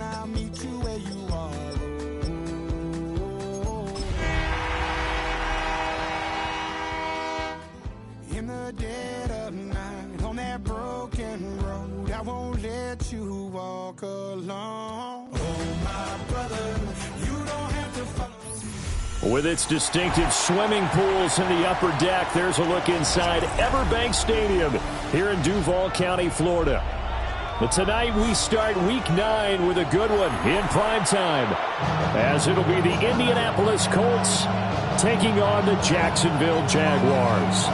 and I'll meet you where you are. In the dead of night, on that broken road, I won't let you walk alone. Oh, my brother, you don't have to follow. With its distinctive swimming pools in the upper deck, there's a look inside Everbank Stadium here in Duval County, Florida. But tonight we start Week 9 with a good one in primetime, as it'll be the Indianapolis Colts taking on the Jacksonville Jaguars.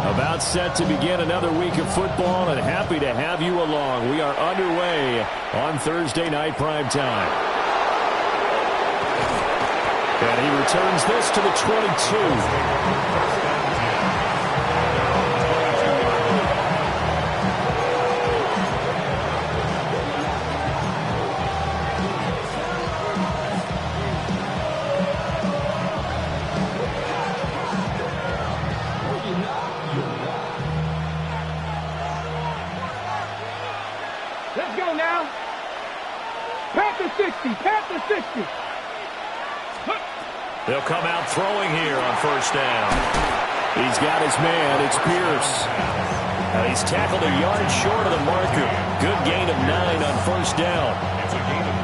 About set to begin another week of football, and happy to have you along. We are underway on Thursday night primetime. And he returns this to the 22. Let's go now. Panther 60, Panther 60. They'll come out throwing here on first down. He's got his man. It's Pierce. And he's tackled a yard short of the marker. Good gain of 9 on first down. It's a gain of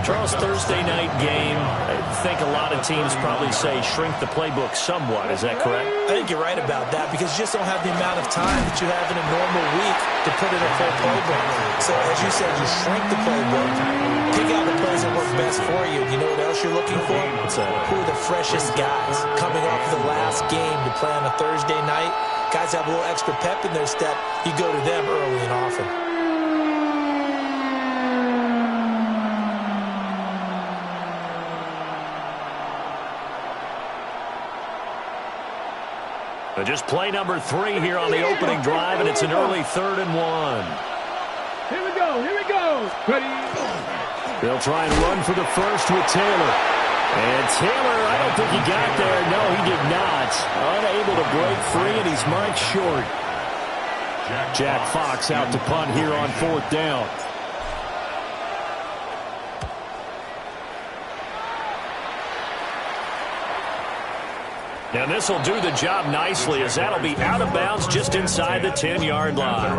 9. Charles, Thursday night game, I think a lot of teams probably say shrink the playbook somewhat. Is that correct? I think you're right about that because you just don't have the amount of time that you have in a normal week to put in a full playbook. So as you said, you shrink the playbook, pick out the plays that work best for you. You know what else you're looking for? Who are the freshest guys coming off of the last game to play on a Thursday night? Guys have a little extra pep in their step. You go to them early and often. Just play number 3 here on the opening drive, and it's an early 3rd and 1. Here we go, here we go. Ready? They'll try and run for the first with Taylor. And Taylor, I don't think he got there. No, he did not. Unable to break free, and he's marked short. Jack Fox out to punt here on 4th down. And this will do the job nicely, as that'll be out of bounds just inside the 10-yard line.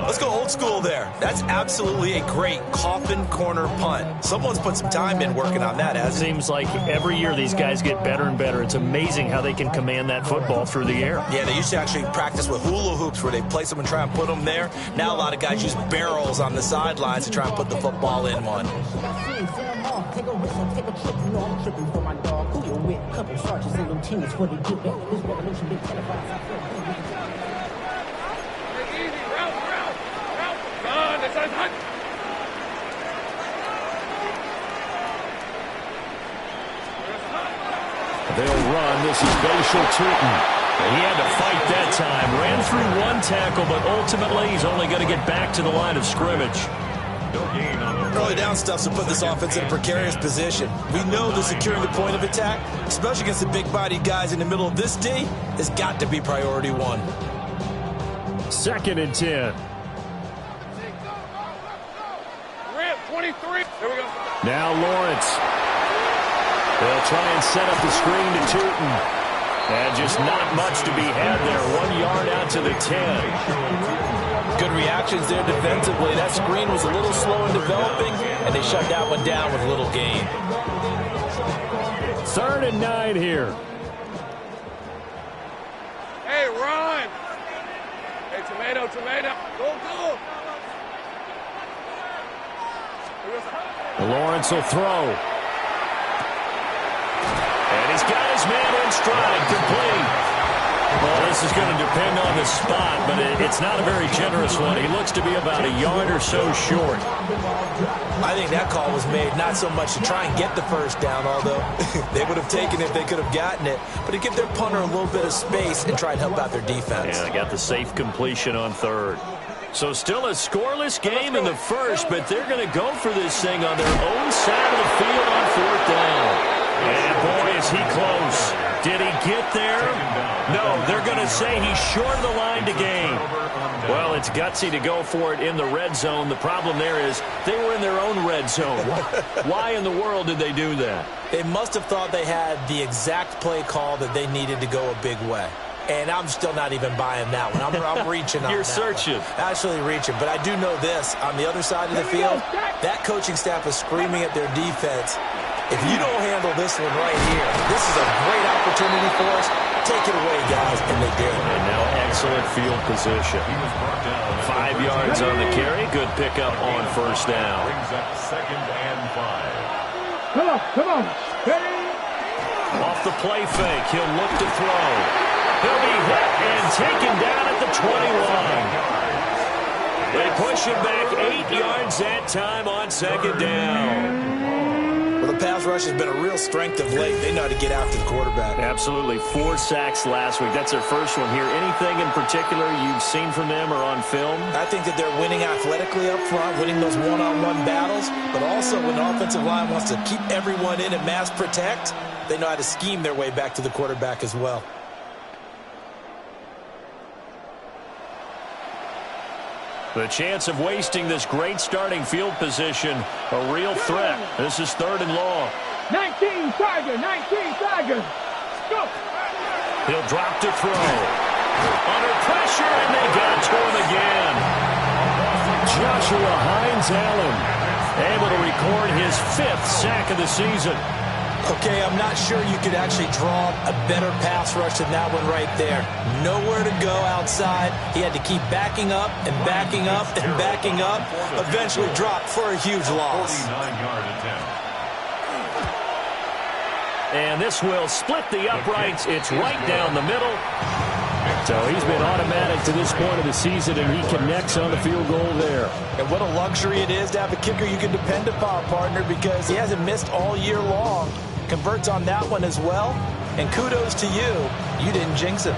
Let's go old school there. That's absolutely a great coffin corner punt. Someone's put some time in working on that, hasn't it? Seems like every year these guys get better and better. It's amazing how they can command that football through the air. Yeah, they used to actually practice with hula hoops where they place them and try and put them there. Now a lot of guys use barrels on the sidelines to try and put the football in one. Take a whistle, take a trip, you know I'm tripping for my dog. Who you with? Couple sergeants and them teams for the get back. This revolution been televised. I feel Easy, route. Run, it's on hunt. They'll run. This is Bashal Tootin. He had to fight that time. Ran through one tackle, but ultimately he's only going to get back to the line of scrimmage. Early down stuff's to put this offense in a precarious position. We know that securing the point of attack, especially against the big-bodied guys in the middle of this D, has got to be priority 1. 2nd and 10. Ramp 23. Here we go. Now Lawrence. They'll try and set up the screen to Tootin. And just not much to be had there. 1 yard out to the 10. Good reactions there defensively. That screen was a little slow in developing, and they shut that one down with a little gain. 3rd and 9 here. Hey, run. Hey, tomato. Go. Lawrence will throw. And he's got his man in stride, complete. Well, this is going to depend on the spot, but it's not a very generous one. He looks to be about a yard or so short. I think that call was made not so much to try and get the first down, although they would have taken it if they could have gotten it, but to give their punter a little bit of space and try and help out their defense. Yeah, they got the safe completion on 3rd. So still a scoreless game in the first, but they're going to go for this thing on their own side of the field on 4th down. And boy, is he close. Did he get there? No, they're going to say he's short of the line to gain. Well, it's gutsy to go for it in the red zone. The problem there is they were in their own red zone. Why in the world did they do that? They must have thought they had the exact play call that they needed to go a big way. And I'm still not even buying that one. I'm reaching on You're that searching. one. Actually reaching. But I do know this. On the other side of the field, that coaching staff is screaming at their defense, if you don't handle this one right here, this is a great opportunity for us. Take it away, guys. And they did. And now excellent field position. 5 yards on the carry. Good pickup on 1st down. Brings up 2nd and 5. Come on. Ready? Off the play fake, he'll look to throw. He'll be hit and taken down at the 21. They push him back 8 yards that time on 2nd down. Well, the pass rush has been a real strength of late. They know how to get after the quarterback. Absolutely. 4 sacks last week. That's their first one here. Anything in particular you've seen from them or on film? I think that they're winning athletically up front, winning those one-on-one battles, but also when the offensive line wants to keep everyone in and mass protect, they know how to scheme their way back to the quarterback as well. The chance of wasting this great starting field position, a real threat. This is 3rd and long. 19 Tigers. Go. He'll drop to throw. Under pressure, and they got to him again. Joshua Hines-Allen able to record his 5th sack of the season. Okay, I'm not sure you could actually draw a better pass rush than that one right there. Nowhere to go outside. He had to keep backing up and backing up and backing up. Eventually dropped for a huge loss. 49-yard attempt. And this will split the uprights. It's right down the middle. So he's been automatic to this point of the season, and he connects on the field goal there. And what a luxury it is to have a kicker you can depend upon, partner, because he hasn't missed all year long. Converts on that one as well. And kudos to you. You didn't jinx it.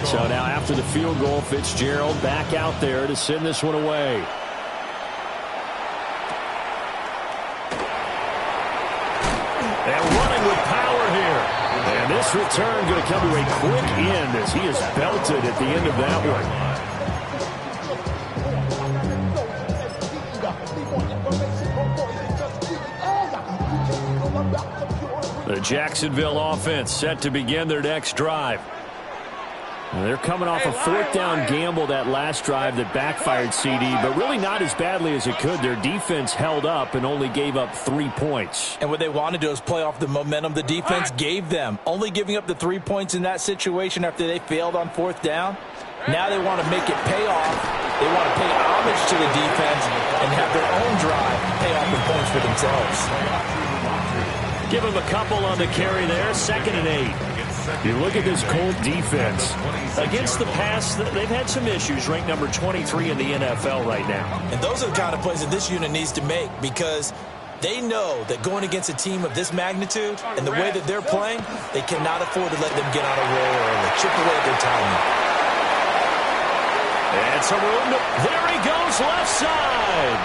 So now after the field goal, Fitzgerald back out there to send this one away. And running with power here. And this return going to come to a quick end as he is belted at the end of that one. The Jacksonville offense set to begin their next drive. They're coming off a 4th down gamble that last drive that backfired, CD, but really not as badly as it could. Their defense held up and only gave up 3 points. And what they wanted to do is play off the momentum the defense gave them. Only giving up the 3 points in that situation after they failed on 4th down. Now they want to make it pay off. They want to pay homage to the defense and have their own drive pay off the points for themselves. Give them a couple on the carry there. 2nd and 8. You look at this Colt defense. Against the pass, they've had some issues. Ranked number 23 in the NFL right now. And those are the kind of plays that this unit needs to make because they know that going against a team of this magnitude and the way that they're playing, they cannot afford to let them get on a roll early. Chip away at their timing. And some room. There he goes, left side.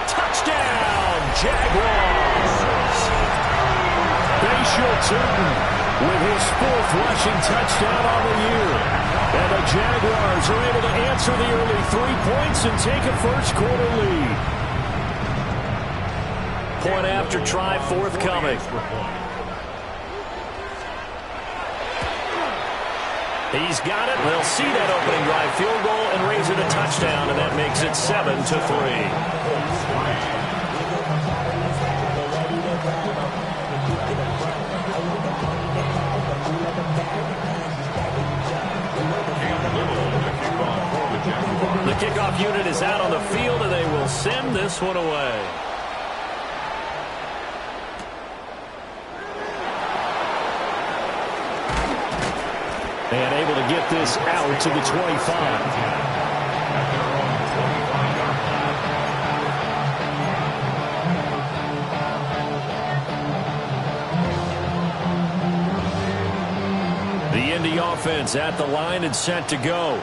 Touchdown, Jaguars. Bayshaw Turton with his 4th rushing touchdown on the year. And the Jaguars are able to answer the early 3 points and take a first-quarter lead. Point after try forthcoming. He's got it. They'll see that opening drive field goal and raise it a touchdown, and that makes it 7-3. The kickoff unit is out on the field, and they will send this one away. And able to get this out to the 25. The Indy offense at the line and set to go.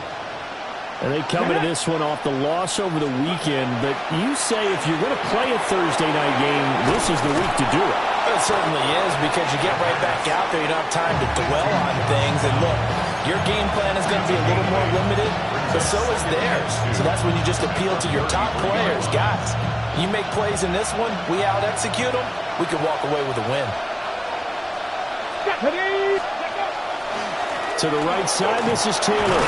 And they come into this one off the loss over the weekend. But you say if you're going to play a Thursday night game, this is the week to do it. It certainly is, because you get right back out there. You don't have time to dwell on things. And look, your game plan is going to be a little more limited, but so is theirs. So that's when you just appeal to your top players. Guys, you make plays in this one, we out-execute them, we can walk away with a win. To the right side, this is Taylor.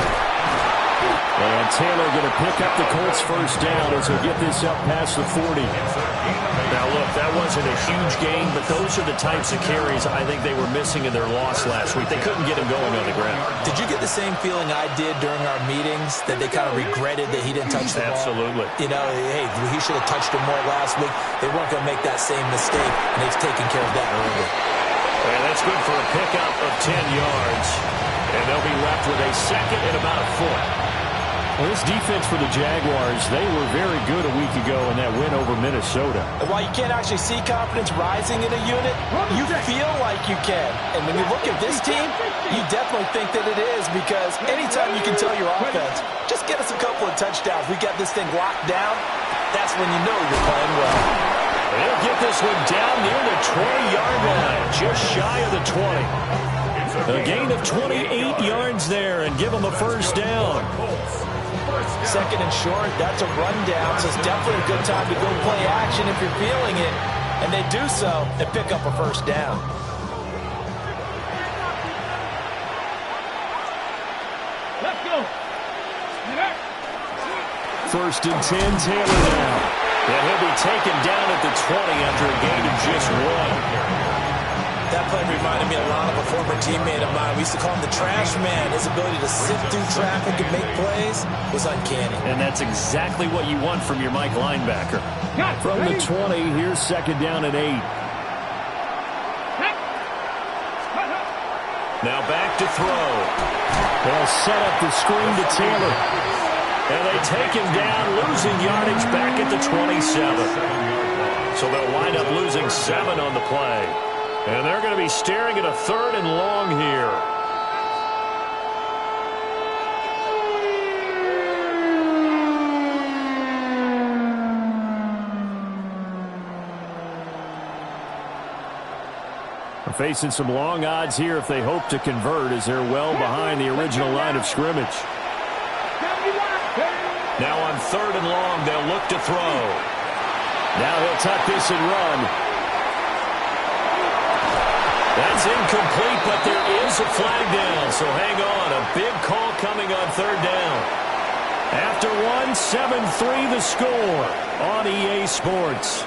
And Taylor going to pick up the Colts first down as he'll get this up past the 40. Now, look, that wasn't a huge gain, but those are the types of carries I think they were missing in their loss last week. They couldn't get him going on the ground. Did you get the same feeling I did during our meetings, that they kind of regretted that he didn't touch the ball? Absolutely. You know, hey, he should have touched him more last week. They weren't going to make that same mistake, and they've taken care of that early. And that's good for a pickup of 10 yards. And they'll be left with a second and about a foot. Well, this defense for the Jaguars, they were very good a week ago in that win over Minnesota. And while you can't actually see confidence rising in a unit, you feel like you can. And when you look at this team, you definitely think that it is, because anytime you can tell your offense, just get us a couple of touchdowns, we got this thing locked down, that's when you know you're playing well. They'll get this one down near the 20-yard line, just shy of the 20. A gain of 28 yards there and give them a first down. Second and short, that's a rundown, so it's definitely a good time to go play action if you're feeling it. And they do so and pick up a first down. Let's go. First and 10, Taylor now. And he'll be taken down at the 20 after a gain of just one. That play reminded me a lot of a former teammate of mine. We used to call him the trash man. His ability to sift through traffic and make plays was uncanny. And that's exactly what you want from your Mike linebacker. From the 20, here's second down and 8. Now back to throw. They'll set up the screen to Taylor. And they take him down, losing yardage back at the 27. So they'll wind up losing 7 on the play. And they're going to be staring at a third and long here. They're facing some long odds here if they hope to convert, as they're well behind the original line of scrimmage. Now on third and long, they'll look to throw. Now he'll tuck this and run. That's incomplete, but there is a flag down, so hang on. A big call coming on third down. After one, 7-3 the score on EA Sports.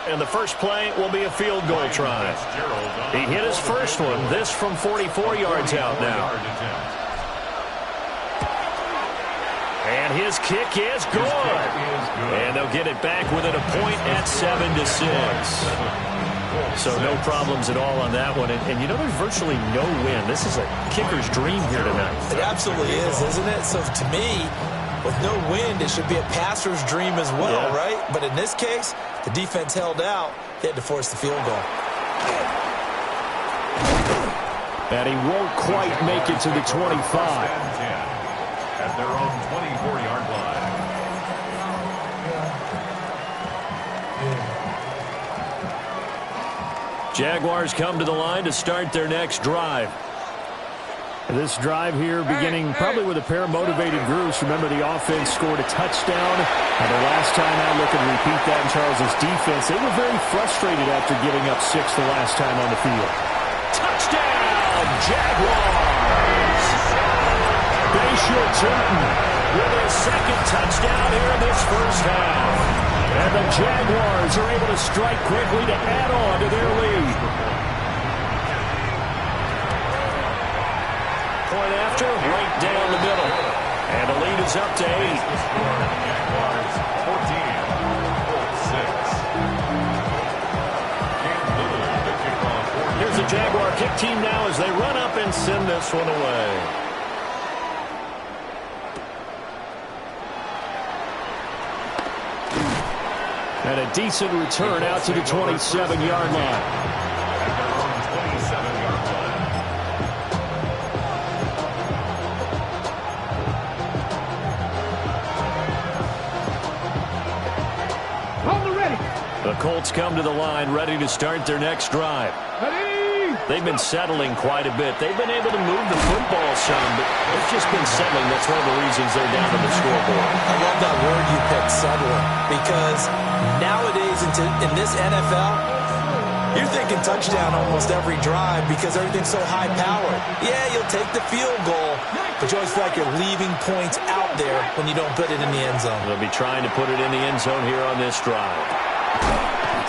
And the first play will be a field goal try. He hit his first one, this from 44 yards out now. And his kick is good. And they'll get it back within a point at 7-6. So no problems at all on that one. And you know, there's virtually no win. This is a kicker's dream here tonight. It absolutely is, isn't it? So to me, with no wind, it should be a passer's dream as well, right? But in this case, the defense held out. They had to force the field goal. And he won't quite make it to the 25. At their own 24-yard line. Jaguars come to the line to start their next drive. This drive here beginning probably with a pair of motivated groups. Remember, the offense scored a touchdown. And the last time I look and repeat that in Charles's defense, they were very frustrated after giving up 6 the last time on the field. Touchdown, Jaguars! Bayshore Turton with their second touchdown here in this first half. And the Jaguars are able to strike quickly to add on to their lead. Point after, right down the middle. And the lead is up to 8. Jaguars 14-6. Here's the Jaguar kick team now as they run up and send this one away. And a decent return out to the 27-yard line. The Colts come to the line ready to start their next drive. They've been settling quite a bit. They've been able to move the football some, but they've just been settling. That's one of the reasons they're down on the scoreboard. I love that word you picked, settling, because nowadays in this NFL, you're thinking touchdown almost every drive because everything's so high-powered. Yeah, you'll take the field goal, but you always feel like you're leaving points out there when you don't put it in the end zone. They'll be trying to put it in the end zone here on this drive.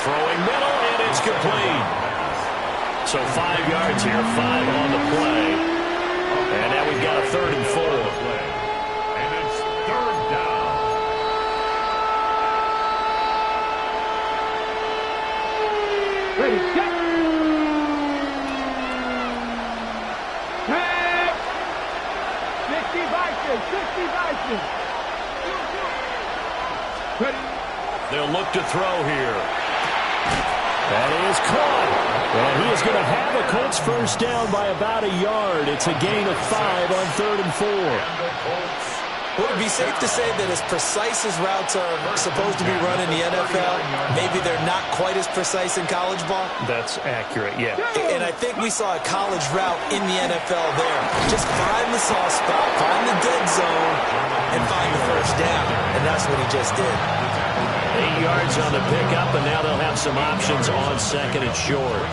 Throwing middle, and it's complete. So 5 yards here, 5 on the play. And now we've got a 3rd and 4. And it's 3rd down. Ready, set. Pass. 60 Bison. Ready. They'll look to throw here. That is caught. And he is going to have a Colts first down by about a yard. It's a gain of 5 on 3rd and 4. Would it be safe to say that as precise as routes are supposed to be run in the NFL, maybe they're not quite as precise in college ball? That's accurate, yeah. And I think we saw a college route in the NFL there. Just find the soft spot, find the dead zone, and find the first down. And that's what he just did. 8 yards on the pickup, and now they'll have some options on 2nd and short.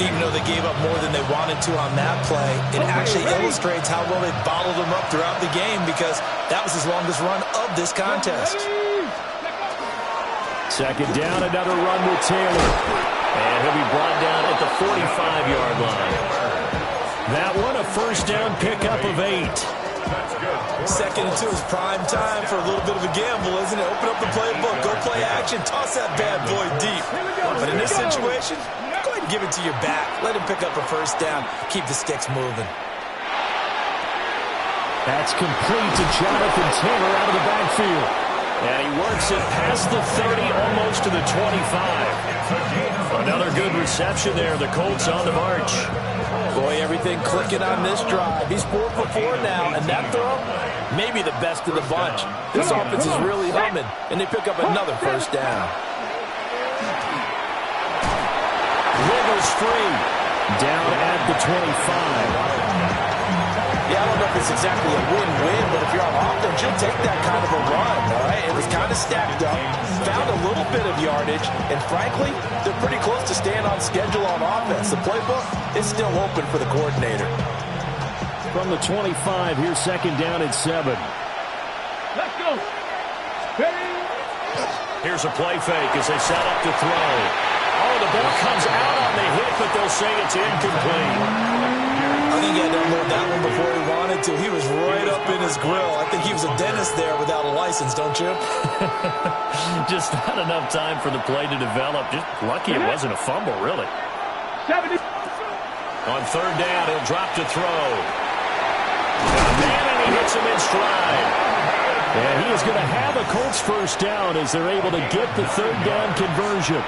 Even though they gave up more than they wanted to on that play, it actually illustrates how well they bottled them up throughout the game because that was his longest run of this contest. 2nd down, another run with Taylor. And he'll be brought down at the 45-yard line. That one, a first down pickup of 8. 2nd and 2 is prime time for a little bit of a gamble, isn't it? Open up the playbook, go play action, toss that bad boy deep. But in this situation, go ahead and give it to your back. Let him pick up a first down. Keep the sticks moving. That's complete to Jonathan Taylor out of the backfield. And he works it past the 30, almost to the 25. Another good reception there. The Colts on the march. Boy, everything clicking on this drive. He's 4 for 4 now, and that throw, maybe the best of the bunch. This offense is really humming, and they pick up another first down. Wiggles free. Down at the 25. Yeah, I don't know if it's exactly a win-win, but if you're on offense, you'll take that kind of a run, all right? It was kind of stacked up, found a little bit of yardage, and frankly, they're pretty close to staying on schedule on offense. The playbook is still open for the coordinator. From the 25, here's 2nd down and 7. Let's go. Ready. Here's a play fake as they set up to throw. Oh, the ball comes out on the hit, but they'll say it's incomplete. I think he had to unload that one before he wanted to. He was right up in his grill. I think he was a dentist there without a license, don't you? Just not enough time for the play to develop. Just lucky it wasn't a fumble, really. 70. On 3rd down, he'll drop to throw. And he hits him in stride. And he is going to have a Colts first down as they're able to get the 3rd down conversion.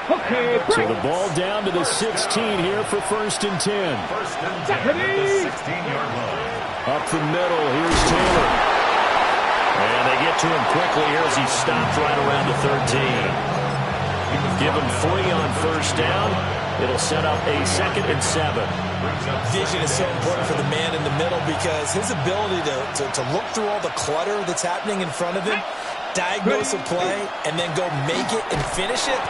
Okay, so the ball down to the 16 here for 1st and 10. First and 10 at the 16-yard line. Up the middle, here's Taylor. And they get to him quickly here as he stopped right around the 13. Give him 3 on first down. It'll set up a 2nd and 7. Vision is so important for the man in the middle because his ability to look through all the clutter that's happening in front of him, diagnose a play, and then go make it and finish it,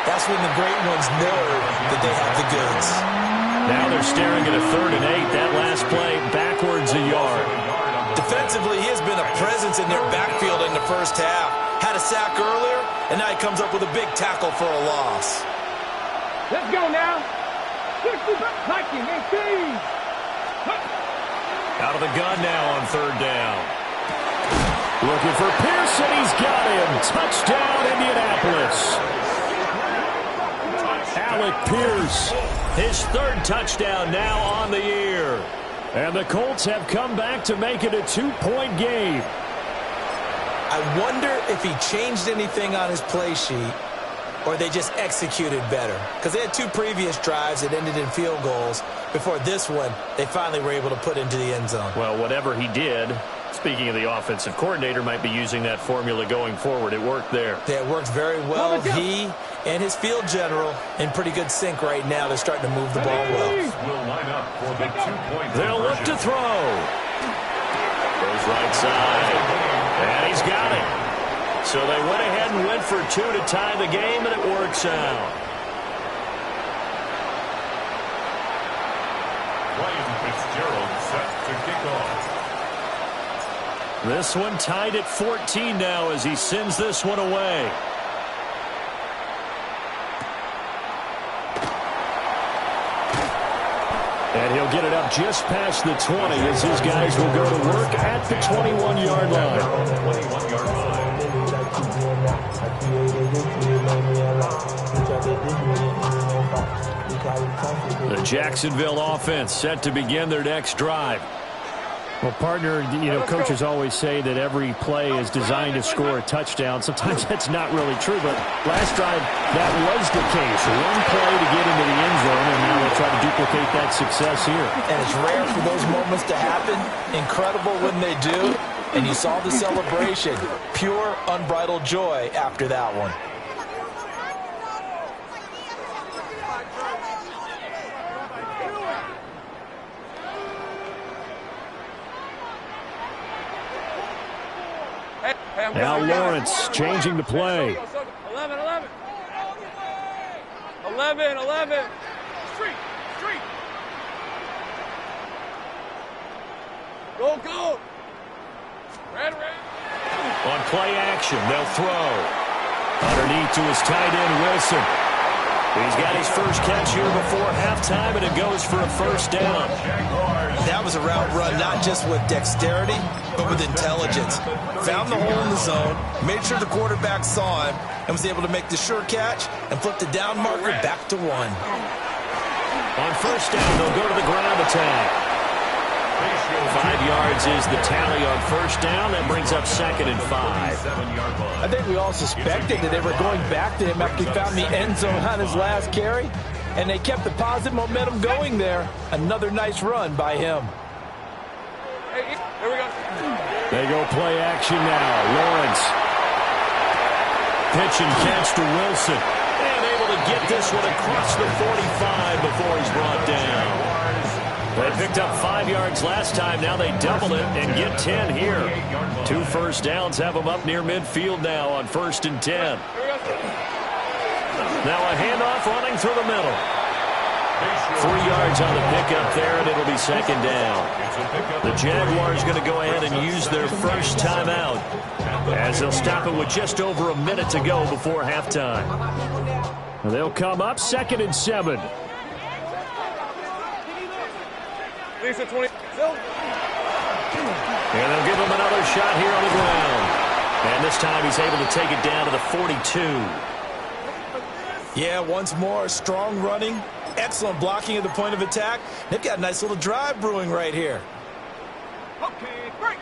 that's when the great ones know that they have the goods. Now they're staring at a 3rd and 8. That last play, backwards a yard. Defensively, he has been a presence in their backfield in the first half. Had a sack earlier, and now he comes up with a big tackle for a loss. Let's go now. 60, hiking, 18. Out of the gun now on 3rd down. Looking for Pearson. He's got him. Touchdown, Indianapolis. Alec Pierce, his 3rd touchdown now on the year. And the Colts have come back to make it a 2-point game. I wonder if he changed anything on his play sheet or they just executed better. Because they had 2 previous drives that ended in field goals. Before this one, they finally were able to put into the end zone. Well, whatever he did, speaking of the offensive coordinator, might be using that formula going forward. It worked there. Yeah, it worked very well. He and his field general in pretty good sync right now. They're starting to move the ball well. Will line up for the 2-point They'll look to throw. Goes right side. And he's got it. So they went ahead and went for 2 to tie the game, and it works out. Ryan Fitzgerald set to kick off. This one tied at 14 now as he sends this one away. And he'll get it up just past the 20 as his guys will go to work at the 21-yard line. 21-yard line. The Jacksonville offense set to begin their next drive. Well, partner, coaches always say that every play is designed to score a touchdown. Sometimes that's not really true, but last drive, that was the case. One play to get into the end zone, and now they'll try to duplicate that success here. And it's rare for those moments to happen. Incredible when they do. And you saw the celebration. Pure, unbridled joy after that one. Now Lawrence changing the play. 11. Street. Go. Red. On play action, they'll throw. Underneath to his tight end, Wilson. He's got his first catch here before halftime, and it goes for a first down. That was a route run not just with dexterity, but with intelligence. Found the hole in the zone, made sure the quarterback saw him, and was able to make the sure catch and flip the down marker back to 1. On first down, they'll go to the ground attack. 5 yards is the tally on first down. That brings up 2nd and 5. I think we all suspected that they were going back to him after he found the end zone on his last carry, and they kept the positive momentum going there. Another nice run by him. Hey, here we go. They go play action now. Lawrence. Pitch and catch to Wilson. And able to get this one across the 45 before he's brought down. They picked up 5 yards last time. Now they double it and get 10 here. 2 first downs have them up near midfield now on 1st and 10. Now a handoff running through the middle. 3 yards on the pickup there, and it'll be 2nd down. The Jaguars going to go ahead and use their first timeout as they'll stop it with just over a minute to go before halftime. They'll come up 2nd and 7. Lisa 20. And they'll give him another shot here on the ground. And this time he's able to take it down to the 42. Yeah, once more, strong running, excellent blocking at the point of attack. They've got a nice little drive brewing right here. Okay, break.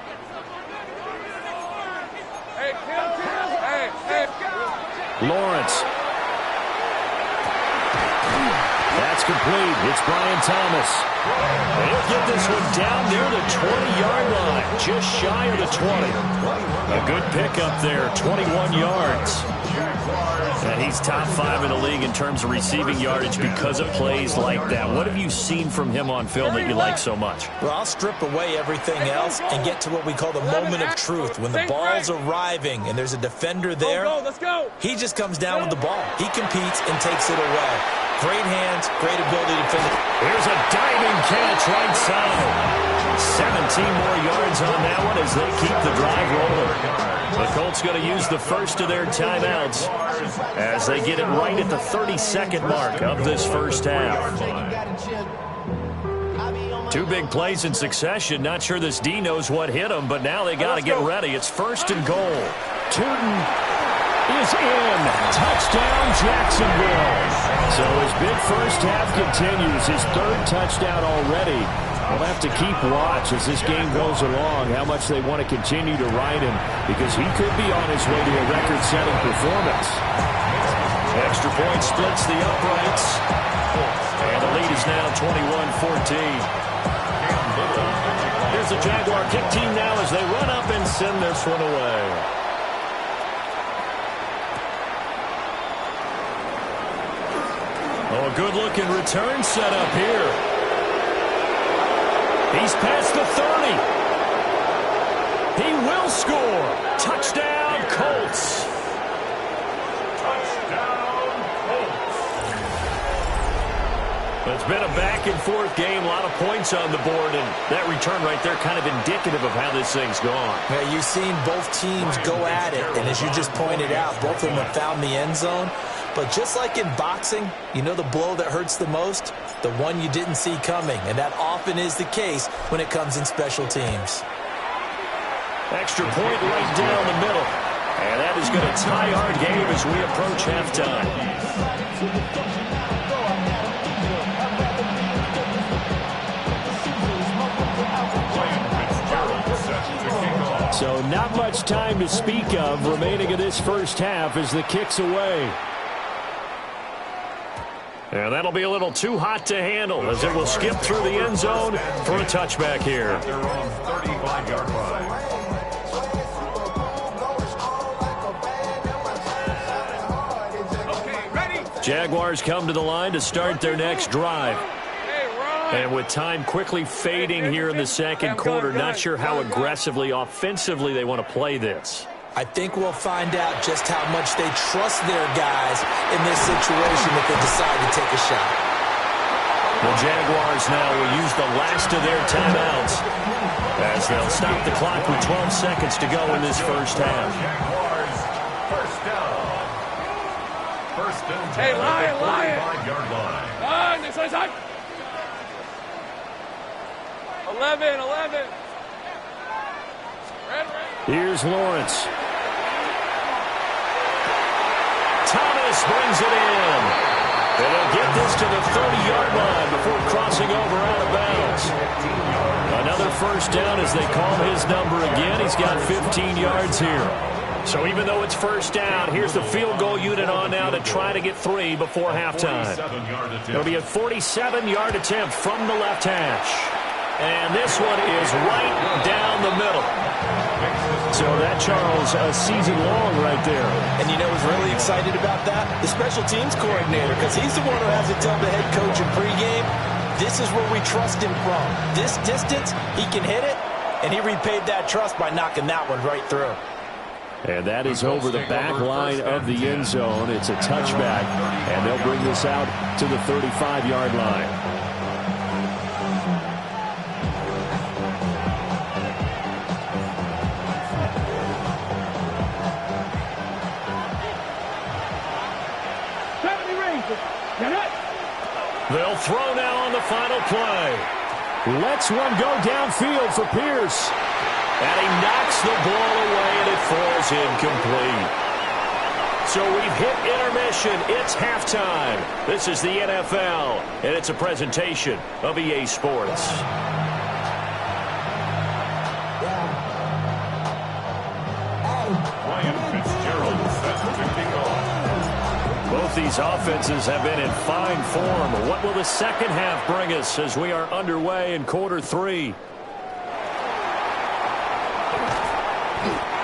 Hey. Lawrence. That's complete. It's Brian Thomas. They'll get this one down near the 20-yard line, just shy of the 20. A good pickup there, 21 yards. And he's top 5 in the league in terms of receiving yardage because of plays like that. What have you seen from him on film that you like so much? Well, I'll strip away everything else and get to what we call the moment of truth. When the ball's arriving and there's a defender there, Let's go. he just comes down with the ball. He competes and takes it away. Great hands, great ability to finish. Here's a diving catch right side. 17 more yards on that one as they keep the drive rolling. The Colts going to use the first of their timeouts as they get it right at the 32nd mark of this first half. 2 big plays in succession. Not sure this D knows what hit him, but now they got to get ready. It's 1st and goal. Tootin is in. Touchdown, Jacksonville. So his big first half continues. His 3rd touchdown already. We'll have to keep watch as this game goes along, how much they want to continue to ride him, because he could be on his way to a record-setting performance. Extra point splits the uprights. And the lead is now 21-14. Here's the Jaguar kick team now as they run up and send this one away. Oh, a good-looking return set up here. He's past the 30. He will score. Touchdown, Colts. Touchdown, Colts. It's been a back-and-forth game, a lot of points on the board, and that return right there kind of indicative of how this thing's gone. Yeah, you've seen both teams go at it, and as you just pointed out, both of them have found the end zone. But just like in boxing, you know the blow that hurts the most? The one you didn't see coming, and that often is the case when it comes in special teams. Extra point right down the middle. And that is going to tie our game as we approach halftime. So not much time to speak of remaining in this first half as the kick's away. And that'll be a little too hot to handle as it will skip through the end zone for a touchback here. They're on 35-yard line. Jaguars come to the line to start their next drive. And with time quickly fading here in the second quarter, not sure how aggressively, offensively they want to play this. I think we'll find out just how much they trust their guys in this situation if they decide to take a shot. The Jaguars now will use the last of their timeouts as they'll stop the clock with 12 seconds to go in this first half. Jaguars, first down. First and 10 Hey, Lion, at the Lion. 45-yard line. 11. Here's Lawrence. Thomas brings it in. And he'll get this to the 30-yard line before crossing over out of bounds. Another first down as they call his number again. He's got 15 yards here. So even though it's first down, here's the field goal unit on now to try to get 3 before halftime. It'll be a 47-yard attempt from the left hash. And this one is right down the middle. So that, Charles, a season long right there. And you know who's really excited about that? The special teams coordinator, because he's the one who has to tell the head coach in pregame, this is where we trust him from. This distance, he can hit it, and he repaid that trust by knocking that one right through. And that is over the back line of the end zone. It's a touchback, and they'll bring this out to the 35-yard line. They'll throw now on the final play. Lets one go downfield for Pierce. And he knocks the ball away, and it falls incomplete. So we've hit intermission. It's halftime. This is the NFL, and it's a presentation of EA Sports. Both these offenses have been in fine form. What will the second half bring us as we are underway in quarter 3?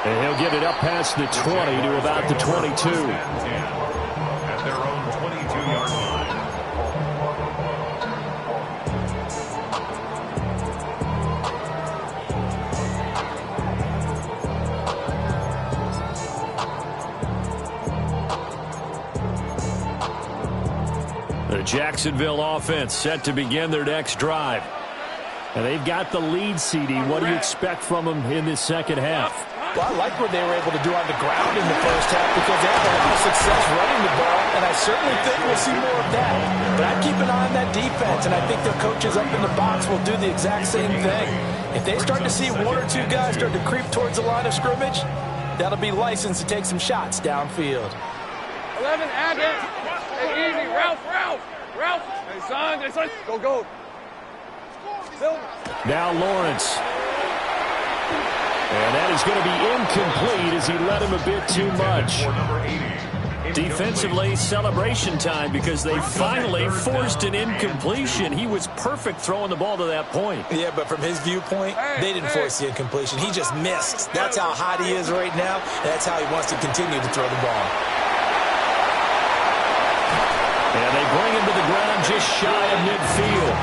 And he'll get it up past the 20 to about the 22. At their own 22-yard line. The Jacksonville offense set to begin their next drive. And they've got the lead, CD. What do you expect from them in this second half? Well, I like what they were able to do on the ground in the first half because they had a lot of success running the ball, and I certainly think we'll see more of that. But I'd keep an eye on that defense, and I think their coaches up in the box will do the exact same thing. If they start to see 1 or 2 guys start to creep towards the line of scrimmage, that'll be licensed to take some shots downfield. 11, add it. Hey, easy. Ralph. Hey, son. Go. Now Lawrence. And that is going to be incomplete as he led him a bit too much. Defensively, celebration time because they finally forced an incompletion. He was perfect throwing the ball to that point. Yeah, but from his viewpoint, they didn't force the incompletion. He just missed. That's how hot he is right now. That's how he wants to continue to throw the ball. And they bring him to the ground just shy of midfield.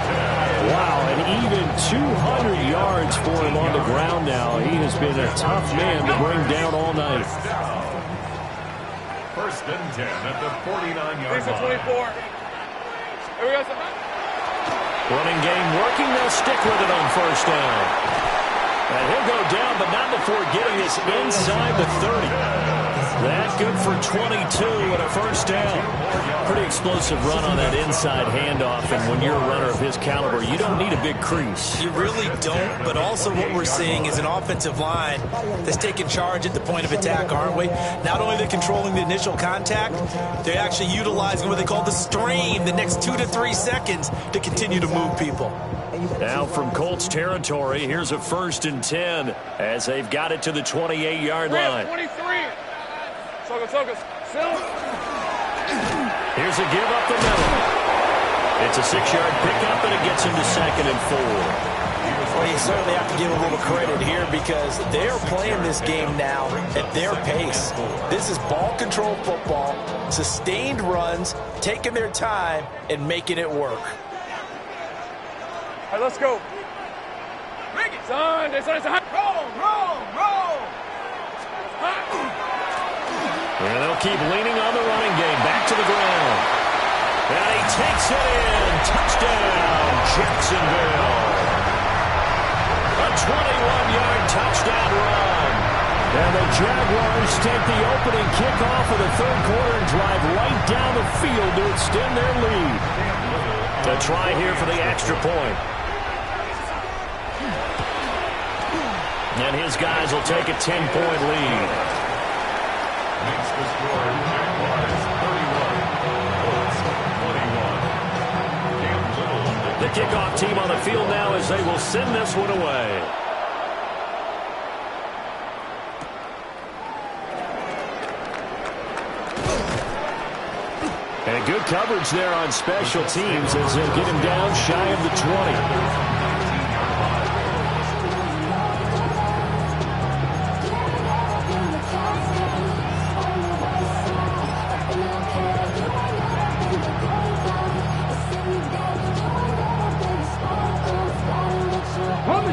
Wow, and even 200 yards for him on the ground now. He has been a tough man to bring down all night. First and 10 at the 49-yard line. 24. Here we go. Running game working. They'll stick with it on first down. And he'll go down, but not before getting this inside the 30. That good for 22 and a first down. Pretty explosive run on that inside handoff, and when you're a runner of his caliber, you don't need a big crease. You really don't, but also what we're seeing is an offensive line that's taking charge at the point of attack, aren't we? Not only are they controlling the initial contact, they're actually utilizing what they call the stream, the next 2 to 3 seconds to continue to move people. Now from Colts territory, here's a first and 10 as they've got it to the 28-yard line. 23. Here's a give up the middle. It's a 6-yard pickup, and it gets him to 2nd and 4. Well, you certainly have to give a little credit here because they're playing this game now at their pace. This is ball control football, sustained runs, taking their time, and making it work. All right, let's go. Bring it, son. Roll. And they'll keep leaning on the running game. Back to the ground. And he takes it in. Touchdown, Jacksonville. A 21-yard touchdown run. And the Jaguars take the opening kickoff of the third quarter and drive right down the field to extend their lead. A try here for the extra point. And his guys will take a 10-point lead. Makes the score Jaguars 31, Colts 21. The kickoff team on the field now as they will send this one away. And good coverage there on special teams as they'll get him down shy of the 20.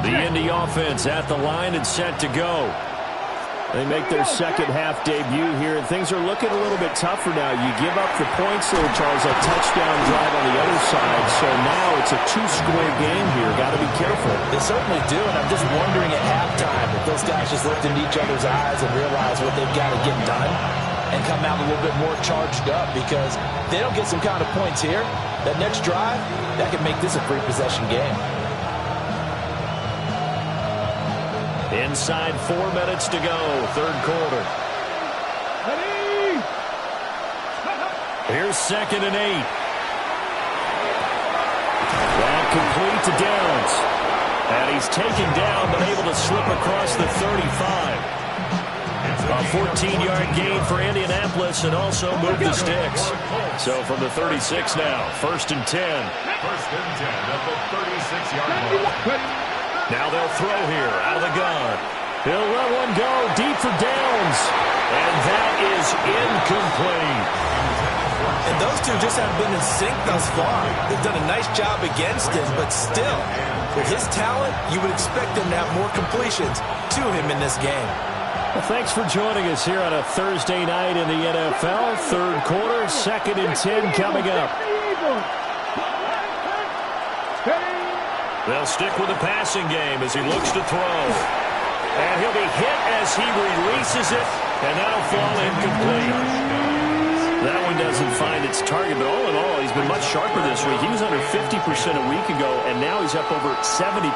The Indy offense at the line and set to go. They make their second half debut here, and things are looking a little bit tougher now. You give up the points there, Charles, that touchdown drive on the other side, so now it's a 2-score game here. Got to be careful. They certainly do, and I'm just wondering at halftime if those guys just looked into each other's eyes and realize what they've got to get done and come out a little bit more charged up, because if they don't get some kind of points here, that next drive, that could make this a free possession game. Inside 4 minutes to go, third quarter. Here's 2nd and 8. That complete to Downs. And he's taken down, but able to slip across the 35. A 14-yard gain for Indianapolis and also move the sticks. So from the 36 now, 1st and 10. First and 10 at the 36-yard line. Now they'll throw here out of the gun. He'll let one go deep for Downs. And that is incomplete. And those two just haven't been in sync thus far. They've done a nice job against him, but still, with his talent, you would expect him to have more completions to him in this game. Well, thanks for joining us here on a Thursday night in the NFL. Third quarter, 2nd and 10 coming up. They'll stick with the passing game as he looks to throw. And he'll be hit as he releases it, and that'll fall incomplete. That one doesn't find its target, but all in all, he's been much sharper this week. He was under 50% a week ago, and now he's up over 70%.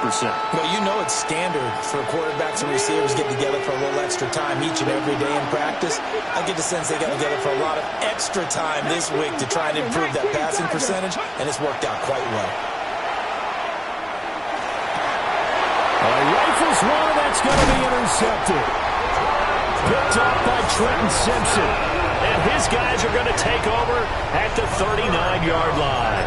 Well, you know it's standard for quarterbacks and receivers get together for a little extra time each and every day in practice. I get the sense they got together for a lot of extra time this week to try and improve that passing percentage, and it's worked out quite well. It's going to be intercepted. Picked up by Trenton Simpson. And his guys are going to take over at the 39-yard line.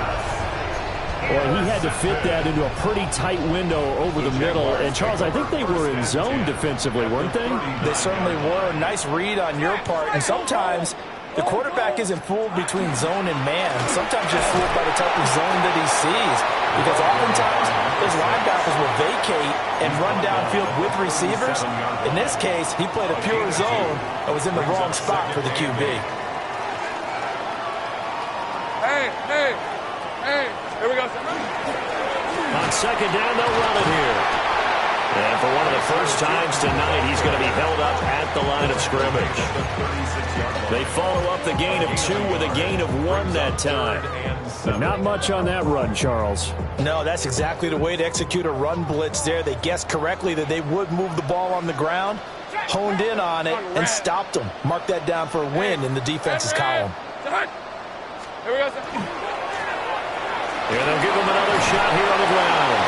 Well, he had to fit that into a pretty tight window over the middle. And, Charles, I think they were in zone defensively, weren't they? They certainly were. Nice read on your part. And sometimes the quarterback isn't fooled between zone and man. Sometimes you're fooled by the type of zone that he sees. Because oftentimes those linebackers will vacate and run downfield with receivers. In this case, he played a pure zone that was in the wrong spot for the QB. Hey, here we go. On second down, they'll run it here. And for one of the first times tonight, he's going to be held up at the line of scrimmage. They follow up the gain of 2 with a gain of 1 that time. Not much on that run, Charles. No, that's exactly the way to execute a run blitz there. They guessed correctly that they would move the ball on the ground, honed in on it, and stopped them. Mark that down for a win in the defense's column. Here we go. And they'll give him another shot here on the ground.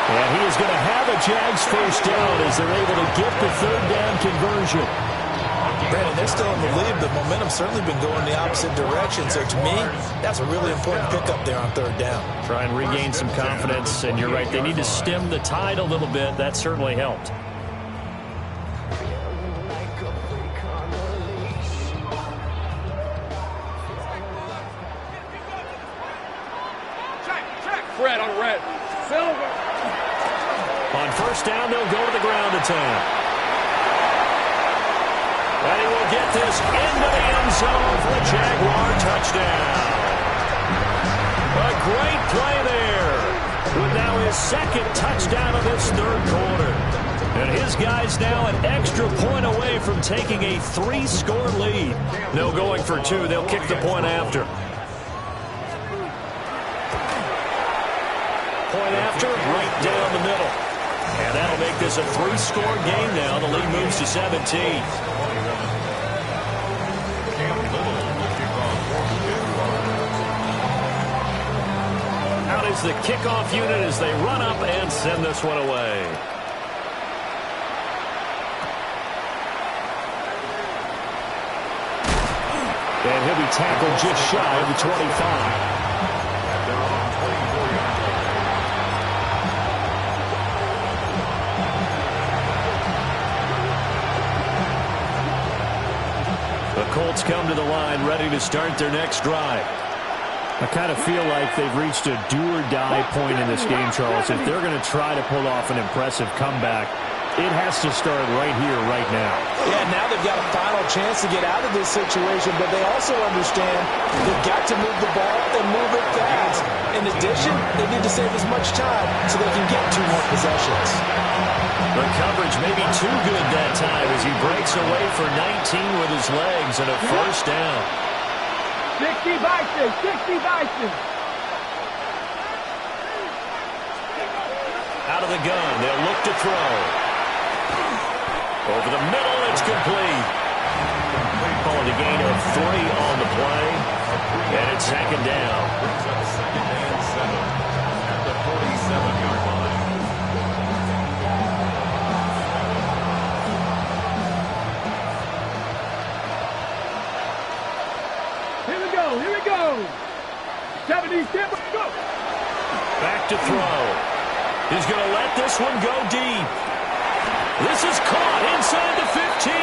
And he is going to have a Jags first down as they're able to get the third down conversion. Brandon, they're still in the lead, but momentum's certainly been going the opposite direction. So to me, that's a really important pickup there on third down. Try and regain some confidence, and you're right, they need to stem the tide a little bit. That certainly helped. Red on red. Silver. On first down, they'll go to the ground attack. And he will get this into the end zone for a Jaguar touchdown. A great play there. With now his second touchdown of this third quarter. And his guys now an extra point away from taking a 3-score lead. No going for 2. They'll kick the point after. Point after, right down the middle. And that'll make this a 3-score game now. The lead moves to 17. Out is the kickoff unit as they run up and send this one away. And he'll be tackled just shy of the 25. The Colts come to the line ready to start their next drive. I kind of feel like they've reached a do-or-die point in this game, Charles. If they're going to try to pull off an impressive comeback, it has to start right here, right now. Yeah, now they've got a final chance to get out of this situation, but they also understand they've got to move the ball and move it fast. In addition, they need to save as much time so they can get 2 more possessions. The coverage may be too good that time as he breaks away for 19 with his legs and a first down. 60 Bison, 60 Bison. Out of the gun, they'll look to throw. Over the middle, it's complete. Calling a gain of 3 on the play. And it's second down. Second and 7 at the 47-yard line. Here we go. 70, go. Back to throw. He's going to let this one go deep. This is caught inside the 15.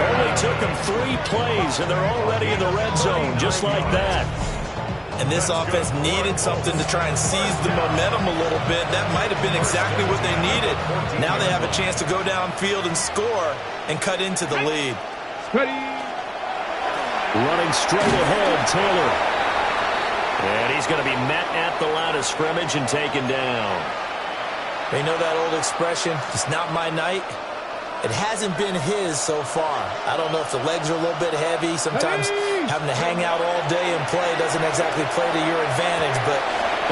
Only took him 3 plays, and they're already in the red zone, just like that. And this offense needed something to try and seize the momentum a little bit. That might have been exactly what they needed. Now they have a chance to go downfield and score and cut into the lead. Ready. Running straight ahead, Taylor. And he's going to be met at the line of scrimmage and taken down. They know that old expression, it's not my night. It hasn't been his so far. I don't know if the legs are a little bit heavy. Sometimes having to hang out all day and play doesn't exactly play to your advantage, but...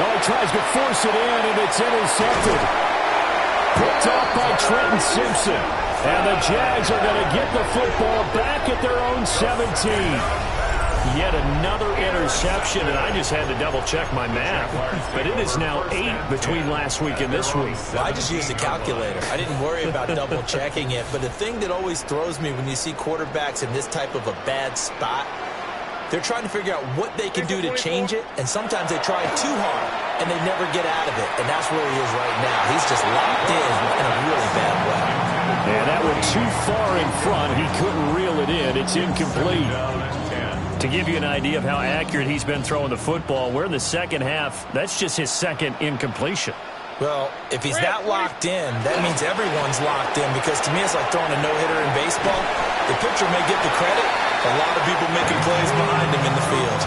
Oh, he tries to force it in, and it's intercepted. Picked off by Trenton Simpson. And the Jags are going to get the football back at their own 17. Yet another interception, and I just had to double-check my math. But it is now 8 between last week and this week. Well, I just used a calculator. I didn't worry about double-checking it. But the thing that always throws me when you see quarterbacks in this type of a bad spot, they're trying to figure out what they can do to change it, and sometimes they try too hard, and they never get out of it. And that's where he is right now. He's just locked in a really bad way. And that went too far in front. He couldn't reel it in. It's incomplete. To give you an idea of how accurate he's been throwing the football, we're in the second half. That's just his second incompletion. Well, if he's that locked in, that means everyone's locked in, because to me it's like throwing a no-hitter in baseball. The pitcher may get the credit, a lot of people making plays behind him in the field.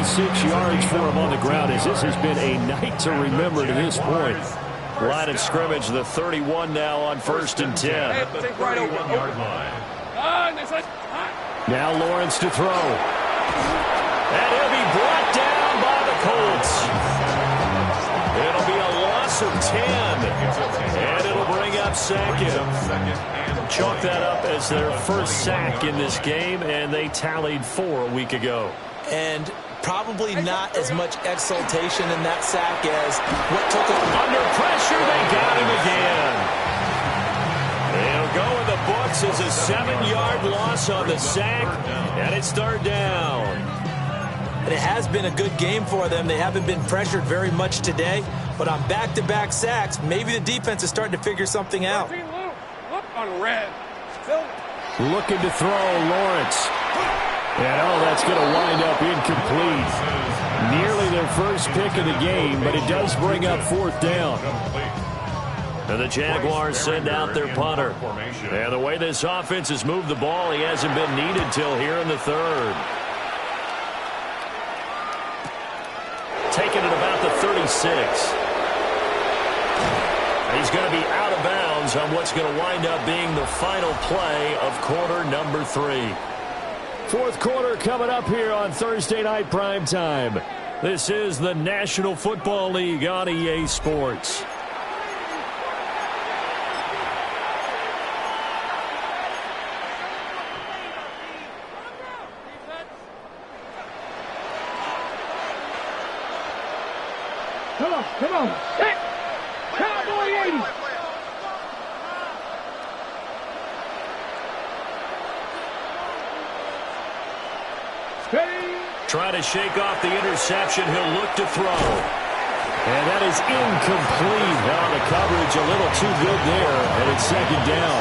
246 yards for him on the ground, as this has been a night to remember to this point. Line of scrimmage, the 31 now on 1st and 10. Now Lawrence to throw. And he'll be brought down by the Colts. It'll be a loss of 10. And it'll bring up second. Chalk that up as their first sack in this game, and they tallied 4 a week ago. And probably not as much exultation in that sack as what took him. Under pressure, they got him again. They'll go in the books as a 7-yard loss on the sack, and it's 3rd down. And it has been a good game for them. They haven't been pressured very much today, but on back-to-back sacks, maybe the defense is starting to figure something out. Looking to throw, Lawrence. And, that's going to wind up incomplete. Nearly their first pick of the game, but it does bring up 4th down. And the Jaguars send out their punter. And the way this offense has moved the ball, he hasn't been needed till here in the 3rd. Taking it about the 36. He's going to be out of bounds on what's going to wind up being the final play of quarter number 3. 4th quarter coming up here on Thursday Night Primetime. This is the National Football League on EA Sports. Come on. Hit. Cowboy 80. Trying to shake off the interception. He'll look to throw. And that is incomplete. Now the coverage a little too good there, and it's 2nd down.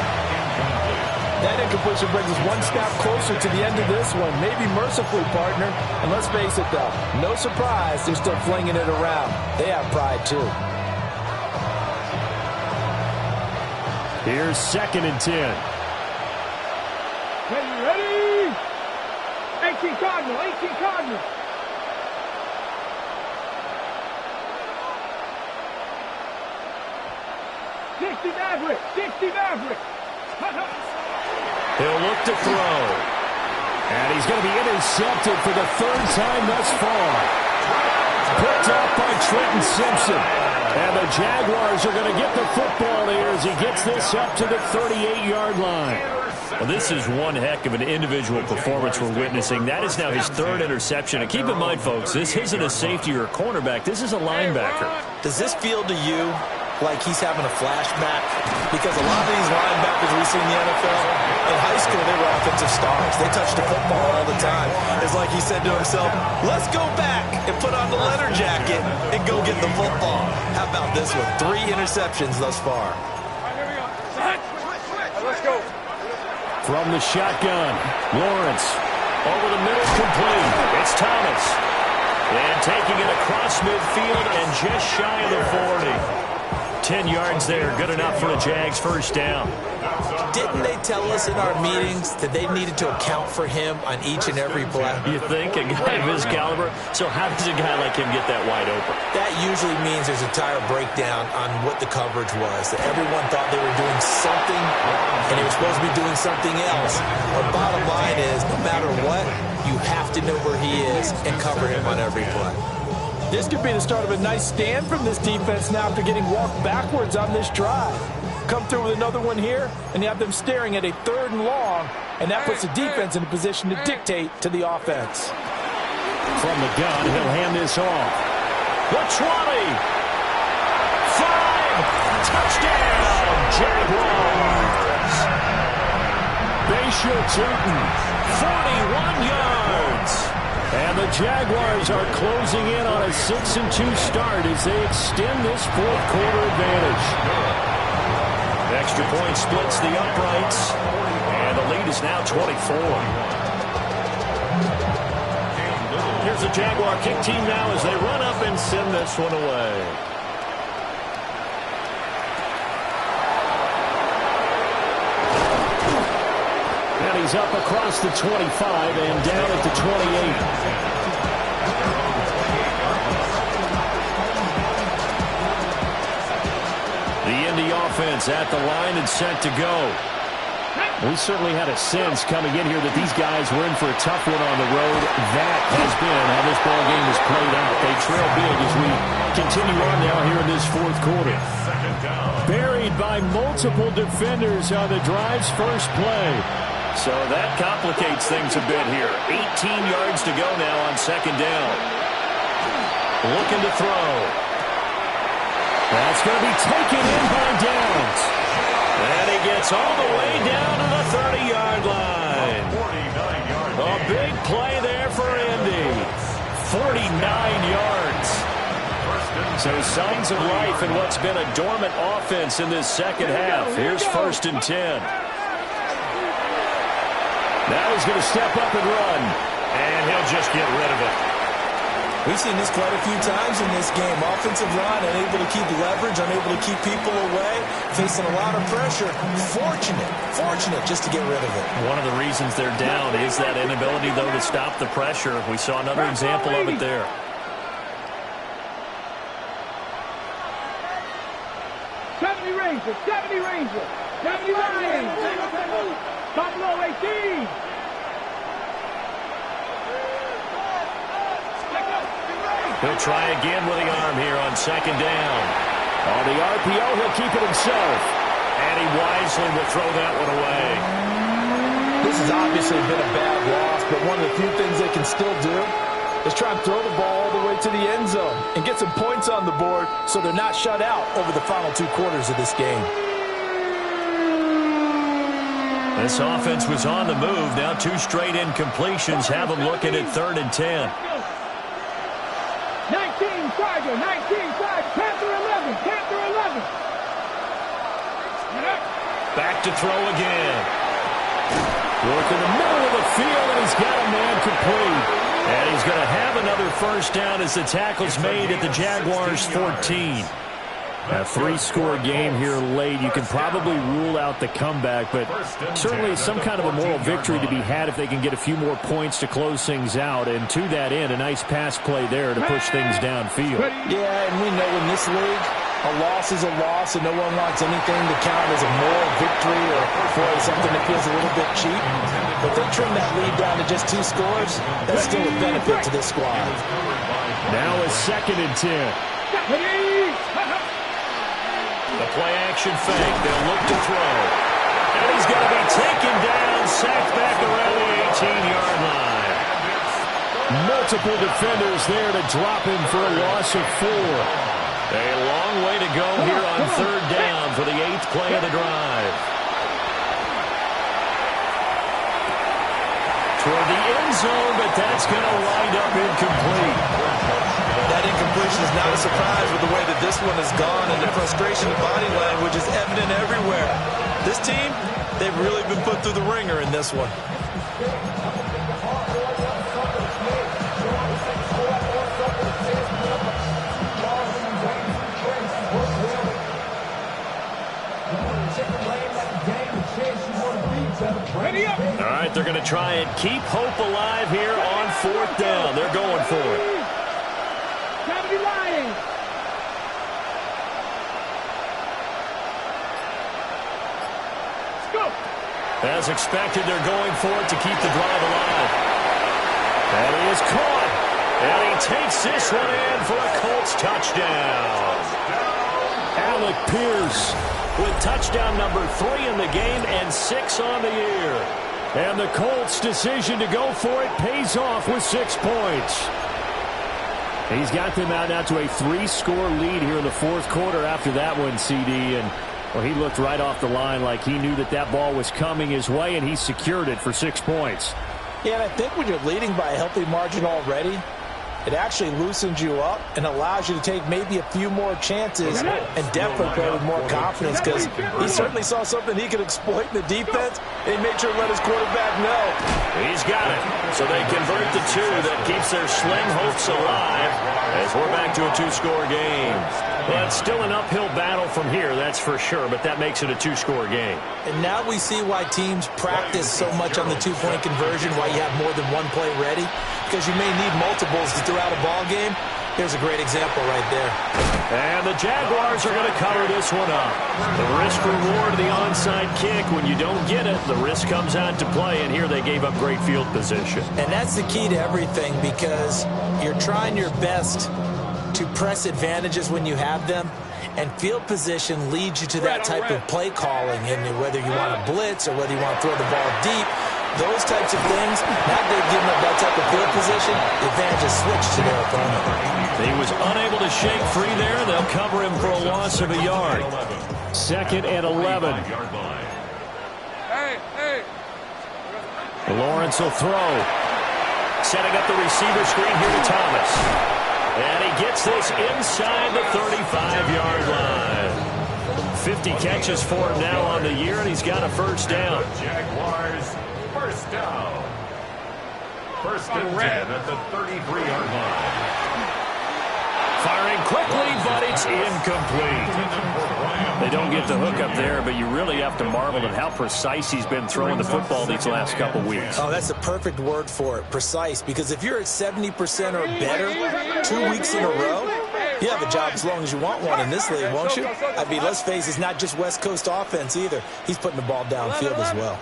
That incompletion brings us one step closer to the end of this one. Maybe mercifully, partner. And let's face it, though, no surprise they're still flinging it around. They have pride, too. Here's 2nd and 10. Are you ready? 18 Cardinal, 18 Cardinal. Sixty Maverick. He'll look to throw. And he's going to be intercepted for the 3rd time thus far. Picked up by Trenton Simpson. And the Jaguars are going to get the football here as he gets this up to the 38-yard line. Well, this is one heck of an individual performance we're witnessing. That is now his 3rd interception. And keep in mind, folks, this isn't a safety or a cornerback. This is a linebacker. Does this feel to you like he's having a flashback? Because a lot of these linebackers we see in the NFL, in high school, they were offensive stars. They touched the football all the time. It's like he said to himself, let's go back and put on the leather jacket and go get the football. How about this one? 3 interceptions thus far. Let's go. From the shotgun, Lawrence over the middle, complete. It's Thomas. And taking it across midfield and just shy of the 40. 10 yards there, good enough for a Jags first down. Didn't they tell us in our meetings that they needed to account for him on each and every play? You think? A guy of his caliber? So how does a guy like him get that wide open? That usually means there's a tire breakdown on what the coverage was. That everyone thought they were doing something, and they were supposed to be doing something else. But bottom line is, no matter what, you have to know where he is and cover him on every play. This could be the start of a nice stand from this defense now after getting walked backwards on this drive. Come through with another one here, and you have them staring at a 3rd and long, and that puts the defense in a position to dictate to the offense. From the gun, he'll hand this off. The 20. 5. Touchdown, Jaguars. Bayshore Turton, 41 yards. And the Jaguars are closing in on a 6-2 start as they extend this 4th quarter advantage. Extra point splits the uprights, and the lead is now 24. Here's the Jaguar kick team now as they run up and send this one away. And he's up across the 25 and down at the 28. The Indy offense at the line and set to go. We certainly had a sense coming in here that these guys were in for a tough one on the road. That has been how this ball game has played out. They trail big as we continue on now here in this 4th quarter. Buried by multiple defenders on the drive's first play. So that complicates things a bit here. 18 yards to go now on 2nd down. Looking to throw. That's going to be taken in by Downs. And he gets all the way down to the 30-yard line. A big play there for Indy. 49 yards. So signs of life in what's been a dormant offense in this 2nd half. Here's 1st and 10. Now he's going to step up and run. And he'll just get rid of it. We've seen this quite a few times in this game. Offensive line unable to keep leverage, unable to keep people away, facing a lot of pressure. Fortunate just to get rid of it. One of the reasons they're down is that inability, though, to stop the pressure. We saw another example of it there. Ranger, 70 Ranger, 70 Lions, top low 18. He'll try again with the arm here on 2nd down. On the RPO, he'll keep it himself. And he wisely will throw that one away. This has obviously been a bad loss, but one of the few things they can still do is try and throw the ball all the way to the end zone and get some points on the board so they're not shut out over the final 2 quarters of this game. This offense was on the move. Now 2 straight incompletions have them looking at 3rd and 10. 19 Tiger, 19 Tiger, Panther 11, Panther 11. Back to throw again. Work in the middle of the field, and he's got a man complete. And he's going to have another 1st down as the tackle's made at the Jaguars' 14. A 3-score game here late. You can probably rule out the comeback, but certainly some kind of a moral victory to be had if they can get a few more points to close things out. And to that end, a nice pass play there to push things downfield. Yeah, and we know in this league, a loss is a loss, and no one wants anything to count as a moral victory or for something that feels a little bit cheap. But they trim that lead down to just 2 scores. That's still a benefit to this squad. Now a 2nd and 10. The play-action fake. They'll look to throw. And he's going to be taken down, sacked back around the 18-yard line. Multiple defenders there to drop him for a loss of 4. A long way to go here on 3rd down for the 8th play of the drive. Toward the end zone, but that's going to wind up incomplete. That incompletion is not a surprise with the way that this one has gone, and the frustration of body language is evident everywhere. This team, they've really been put through the ringer in this one. All right, they're going to try and keep hope alive here on 4th down. They're going for it. 70 Lions. Let's go. As expected, they're going for it to keep the drive alive. And he is caught. And he takes this one in for a Colts touchdown. Alec Pierce with touchdown number 3 in the game and 6 on the year. And the Colts' decision to go for it pays off with 6 points. He's got them out now to a 3-score lead here in the fourth quarter after that one, CD. And well, he looked right off the line like he knew that ball was coming his way, and he secured it for 6 points. Yeah, and I think when you're leading by a healthy margin already, it actually loosens you up and allows you to take maybe a few more chances and definitely play with more confidence, because he certainly saw something he could exploit in the defense, and he made sure to let his quarterback know. He's got it. So they convert the 2 that keeps their slim hopes alive as we're back to a 2-score game. Well, it's still an uphill battle from here, that's for sure, but that makes it a 2-score game. And now we see why teams practice so much on the 2-point conversion, why you have more than one play ready, because you may need multiples throughout a ball game. Here's a great example right there. And the Jaguars are going to cover this one up. The risk-reward of the onside kick. When you don't get it, the risk comes out to play, and here they gave up great field position. And that's the key to everything, because you're trying your best to press advantages when you have them, and field position leads you to that type of play calling, and whether you want to blitz or whether you want to throw the ball deep, those types of things, now they've given up that type of field position, the advantage is switched to their opponent. He was unable to shake free there. They'll cover him for a loss of a yard. 2nd and 11. Lawrence will throw. Setting up the receiver screen here to Thomas. And he gets this inside the 35-yard line. 50 catches for him now on the year, and he's got a first down. Jaguars, first down. First and 10 at the 33-yard line. Firing quickly, but it's incomplete. They don't get the hook up there, but you really have to marvel at how precise he's been throwing the football these last couple weeks. Oh, that's the perfect word for it, precise, because if you're at 70% or better 2 weeks in a row, you have a job as long as you want one in this league, won't you? I mean, let's face it, it's not just West Coast offense either. He's putting the ball downfield as well.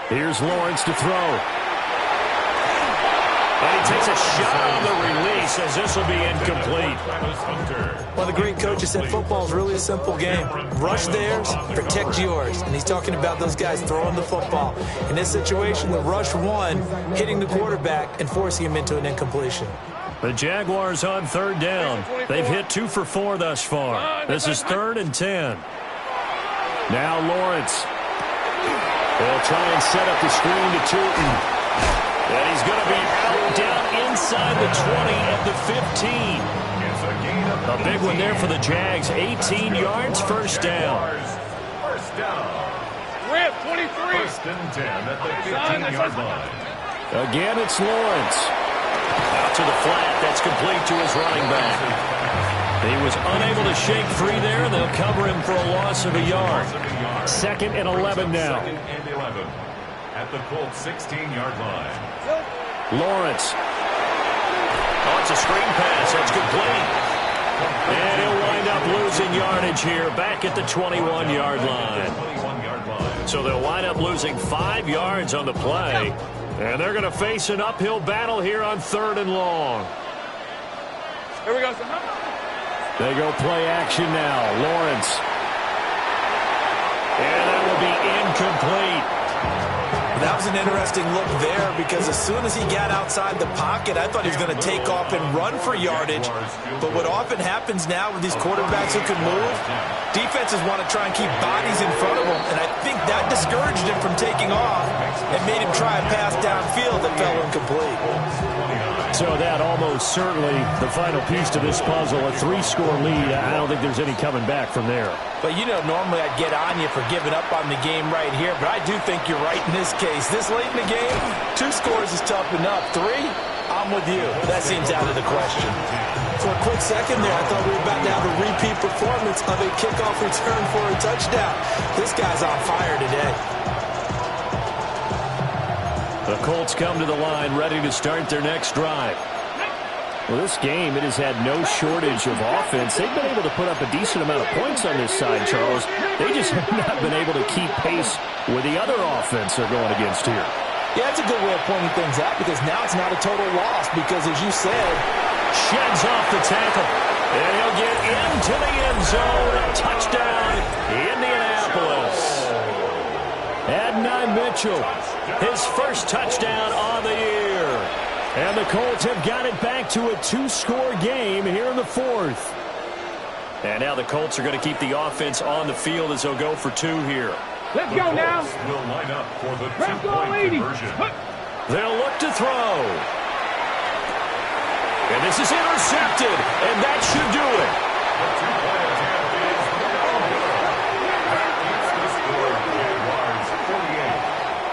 Here's Lawrence to throw. And he takes a shot on the release as this will be incomplete. Well, the great coaches said football is really a simple game. Rush theirs, protect yours. And he's talking about those guys throwing the football. In this situation, the rush one, hitting the quarterback and forcing him into an incompletion. The Jaguars on 3rd down. They've hit 2 for 4 thus far. This is 3rd and 10. Now Lawrence. They'll try and set up the screen to Tootin. And he's going to be out down inside the 20 at the 15. A big one there for the Jags. 18 yards, first down. First down. 23. First and 10 at the 15-yard line. Again, it's Lawrence. Out to the flat. That's complete to his running back. He was unable to shake free there. They'll cover him for a loss of a yard. 2nd and 11 now. 2nd and 11 at the Colts 16-yard line. Lawrence. Oh, it's a screen pass. That's complete. And he'll wind up losing yardage here back at the 21-yard line. So they'll wind up losing 5 yards on the play. And they're going to face an uphill battle here on 3rd and long. Here we go. They go play action now. Lawrence. And that will be incomplete. That was an interesting look there, because as soon as he got outside the pocket, I thought he was going to take off and run for yardage. But what often happens now with these quarterbacks who can move, defenses want to try and keep bodies in front of them, and I think that discouraged him from taking off and made him try a pass downfield that fell incomplete. So that almost certainly the final piece to this puzzle, a 3-score lead. I don't think there's any coming back from there. But, you know, normally I'd get on you for giving up on the game right here, but I do think you're right in this case. This late in the game, 2 scores is tough enough. 3, I'm with you. That seems out of the question. For a quick second there, I thought we were about to have a repeat performance of a kickoff return for a touchdown. This guy's on fire today. The Colts come to the line ready to start their next drive. Well, this game, it has had no shortage of offense. They've been able to put up a decent amount of points on this side, Charles. They just have not been able to keep pace with the other offense they're going against here. Yeah, that's a good way of pointing things out because now it's not a total loss because, as you said, sheds off the tackle. And he'll get into the end zone. Touchdown, Indianapolis. Adonai Mitchell, his first touchdown on the year. And the Colts have got it back to a 2-score game here in the fourth. And now the Colts are going to keep the offense on the field as they'll go for 2 here. Let's go now. Will line up for the Let's go, two-point lady. conversion. They'll look to throw. And this is intercepted, and that should do it. The two-point attempt is no good. That keeps the score. Jaguars 48,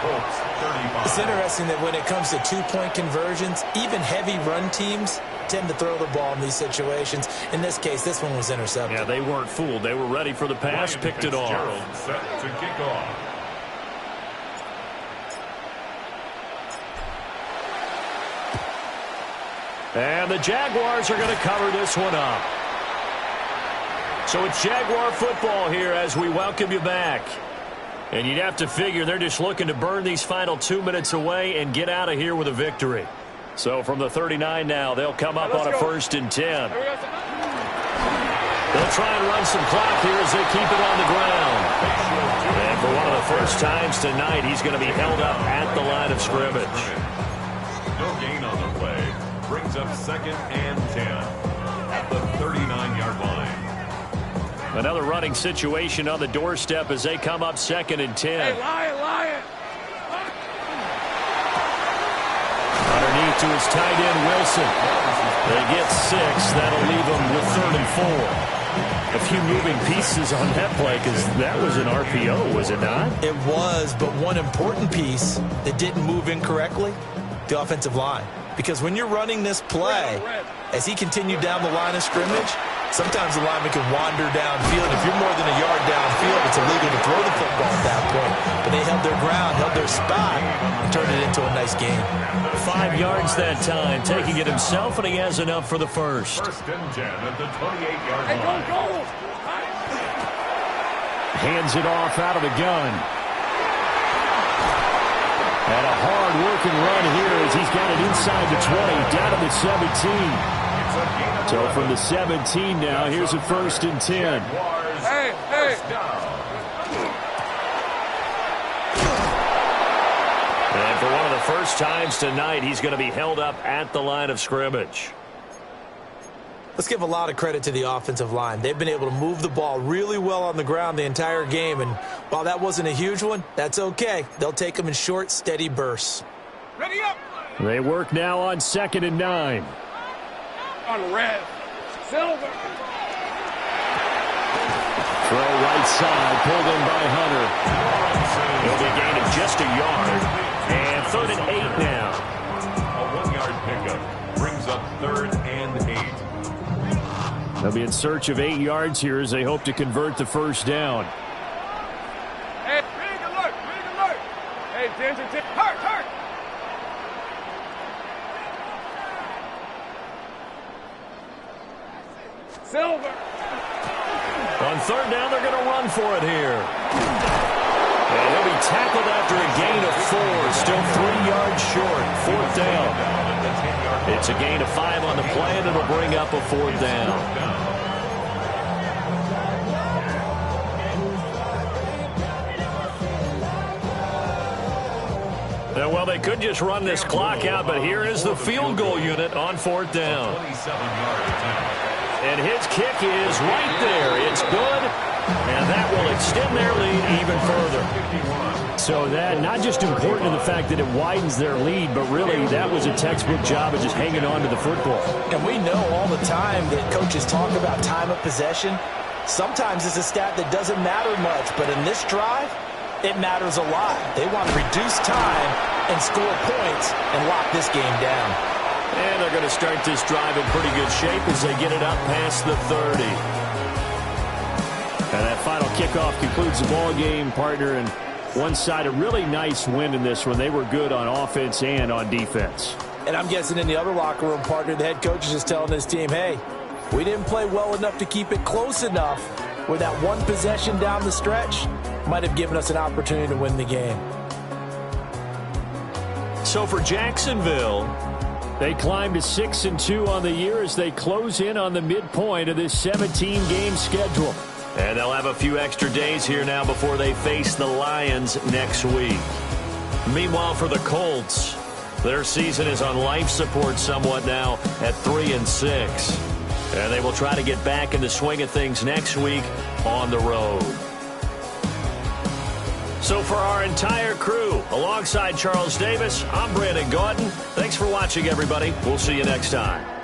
Colts 35. It's interesting that when it comes to two-point conversions, even heavy run teams tend to throw the ball in these situations. In this case, this one was intercepted. Yeah, they weren't fooled. They were ready for the pass, picked it off. Set to kick off. And the Jaguars are going to cover this one up. So it's Jaguar football here as we welcome you back. And you'd have to figure they're just looking to burn these final 2 minutes away and get out of here with a victory. So from the 39 now, they'll come up on a 1st and 10. They'll try and run some clock here as they keep it on the ground. And for one of the first times tonight, he's going to be held up at the line of scrimmage. No gain on the play. Brings up 2nd and 10 at the 39-yard line. Another running situation on the doorstep as they come up 2nd and 10. Hey, Lion. Underneath to his tight end, Wilson. They get 6. That'll leave them with 3rd and 4. A few moving pieces on that play because that was an RPO, was it not? It was, but one important piece that didn't move incorrectly, the offensive line. Because when you're running this play, as he continued down the line of scrimmage, sometimes the lineman can wander downfield. If you're more than a yard downfield, it's illegal to throw the football at that point. But they held their ground, held their spot, and turned it into a nice game. 5 yards that time, taking it himself, and he has enough for the first. 1st and 10 at the 28-yard line. Go. Hands it off out of the gun. And a hard-working run here as he's got it inside the 20, down to the 17. So from the 17 now, here's a 1st and 10. Hey. And for one of the first times tonight, he's going to be held up at the line of scrimmage. Let's give a lot of credit to the offensive line. They've been able to move the ball really well on the ground the entire game, and while that wasn't a huge one, that's okay. They'll take them in short, steady bursts. Ready up. They work now on 2nd and 9. On red. Silver. Throw right side, pulled in by Hunter. It'll be a gain of just a yard. And 3rd and 8 now. A 1-yard pickup brings up 3rd and 8. They'll be in search of 8 yards here as they hope to convert the first down. Hey, big alert. Hey, attention. Hurt. Silver. On 3rd down, they're going to run for it here. And he'll be tackled after a gain of 4. Still 3 yards short. 4th down. It's a gain of 5 on the play, and it'll bring up a 4th down. Well, they could just run this clock out, but here is the field goal unit on 4th down. 27-yard attempt. And his kick is right there. It's good, and that will extend their lead even further. So that not just important in the fact that it widens their lead, but really that was a textbook job of just hanging on to the football. And we know all the time that coaches talk about time of possession. Sometimes it's a stat that doesn't matter much, but in this drive, it matters a lot. They want to reduce time and score points and lock this game down. And they're going to start this drive in pretty good shape as they get it up past the 30. And that final kickoff concludes the ball game, partner. And one side, a really nice win in this one. They were good on offense and on defense. And I'm guessing in the other locker room, partner, the head coach is just telling this team, hey, we didn't play well enough to keep it close enough where that one possession down the stretch might have given us an opportunity to win the game. So for Jacksonville, they climb to 6-2 on the year as they close in on the midpoint of this 17-game schedule. And they'll have a few extra days here now before they face the Lions next week. Meanwhile, for the Colts, their season is on life support somewhat now at 3-6. And they will try to get back in the swing of things next week on the road. So for our entire crew, alongside Charles Davis, I'm Brandon Gaudin. Thanks for watching, everybody. We'll see you next time.